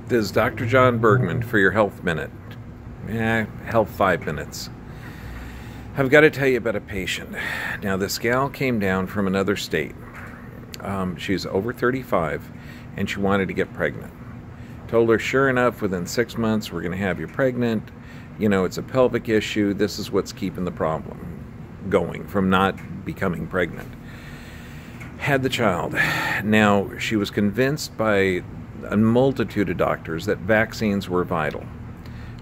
This is Dr. John Bergman for your Health Minute. Health 5 minutes. I've got to tell you about a patient. Now, this gal came down from another state. She's over 35, and she wanted to get pregnant. Told her, sure enough, within 6 months, we're going to have you pregnant. You know, it's a pelvic issue. This is what's keeping the problem going from not becoming pregnant. Had the child. Now, she was convinced by a multitude of doctors that vaccines were vital.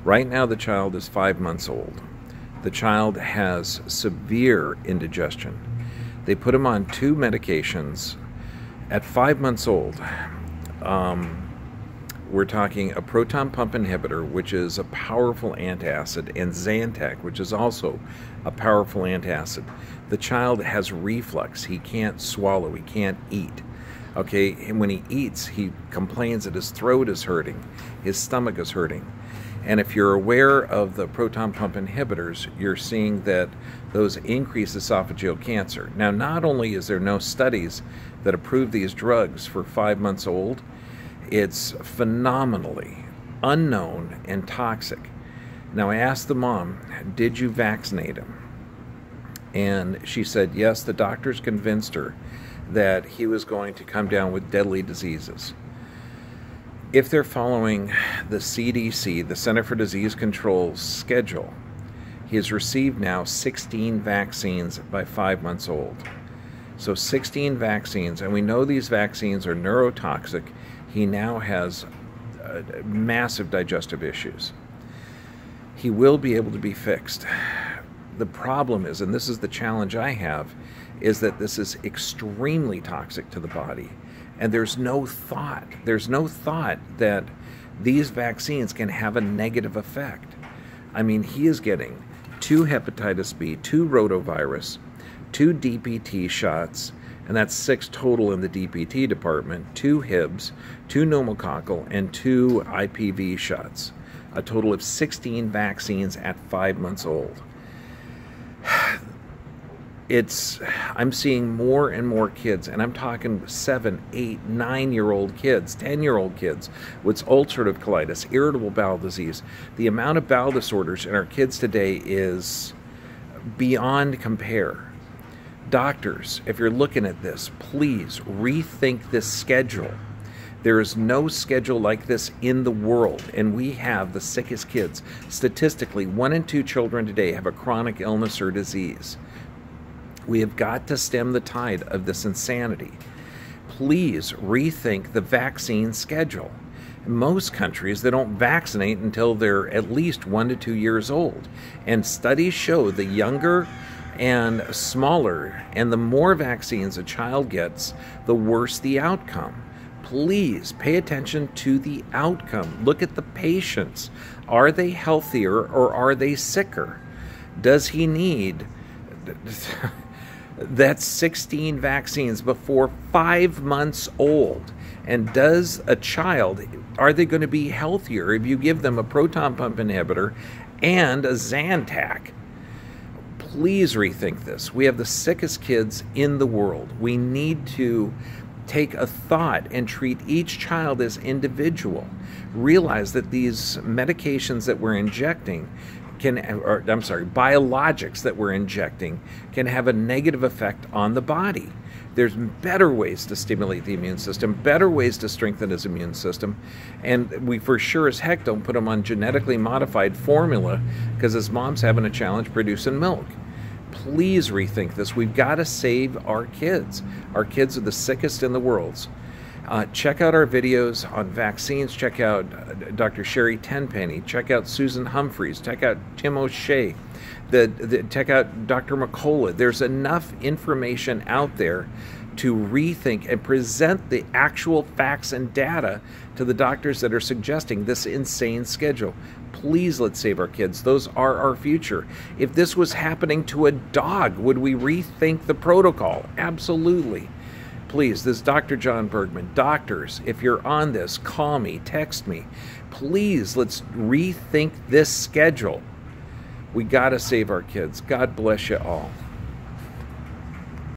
Right now, the child is 5 months old. The child has severe indigestion. They put him on 2 medications. At 5 months old, we're talking a proton pump inhibitor, which is a powerful antacid, and Zantac, which is also a powerful antacid. The child has reflux. He can't swallow. He can't eat. Okay, and when he eats, he complains that his throat is hurting, his stomach is hurting. And if you're aware of the proton pump inhibitors, you're seeing that those increase esophageal cancer. Now, not only is there no studies that approve these drugs for 5 months old, it's phenomenally unknown and toxic. Now, I asked the mom, did you vaccinate him? And she said, yes, the doctors convinced her that he was going to come down with deadly diseases. If they're following the CDC, the Center for Disease Control's schedule, he has received now 16 vaccines by 5 months old. So 16 vaccines, and we know these vaccines are neurotoxic. He now has massive digestive issues. He will be able to be fixed. The problem is, and this is the challenge I have, is that this is extremely toxic to the body. And there's no thought that these vaccines can have a negative effect. I mean, he is getting 2 hepatitis B, 2 rotavirus, 2 DPT shots, and that's 6 total in the DPT department, 2 Hibs, 2 pneumococcal, and 2 IPV shots. A total of 16 vaccines at 5 months old. I'm seeing more and more kids, and I'm talking 7, 8, 9-year-old kids, 10-year-old kids with ulcerative colitis, irritable bowel disease. The amount of bowel disorders in our kids today is beyond compare. Doctors, if you're looking at this, please rethink this schedule. There is no schedule like this in the world, and we have the sickest kids. Statistically, 1 in 2 children today have a chronic illness or disease. We have got to stem the tide of this insanity. Please rethink the vaccine schedule. In most countries, they don't vaccinate until they're at least 1 to 2 years old. And studies show the younger and smaller, and the more vaccines a child gets, the worse the outcome. Please pay attention to the outcome. Look at the patients. Are they healthier or are they sicker? Does he need that's 16 vaccines before 5 months old? And does a child, are they going to be healthier if you give them a proton pump inhibitor and a Zantac? Please rethink this. We have the sickest kids in the world. We need to take a thought and treat each child as individual. Realize that these medications that we're injecting biologics that we're injecting can have a negative effect on the body. There's better ways to stimulate the immune system, better ways to strengthen his immune system, and we for sure as heck don't put him on genetically modified formula because his mom's having a challenge producing milk. Please rethink this. We've got to save our kids. Our kids are the sickest in the world. Check out our videos on vaccines. Check out Dr. Sherry Tenpenny. Check out Susan Humphreys. Check out Tim O'Shea. Check out Dr. McCullough. There's enough information out there to rethink and present the actual facts and data to the doctors that are suggesting this insane schedule. Please, let's save our kids. Those are our future. If this was happening to a dog, would we rethink the protocol? Absolutely. Please, this is Dr. John Bergman. Doctors, if you're on this, call me, text me. Please, let's rethink this schedule. We got to save our kids. God bless you all.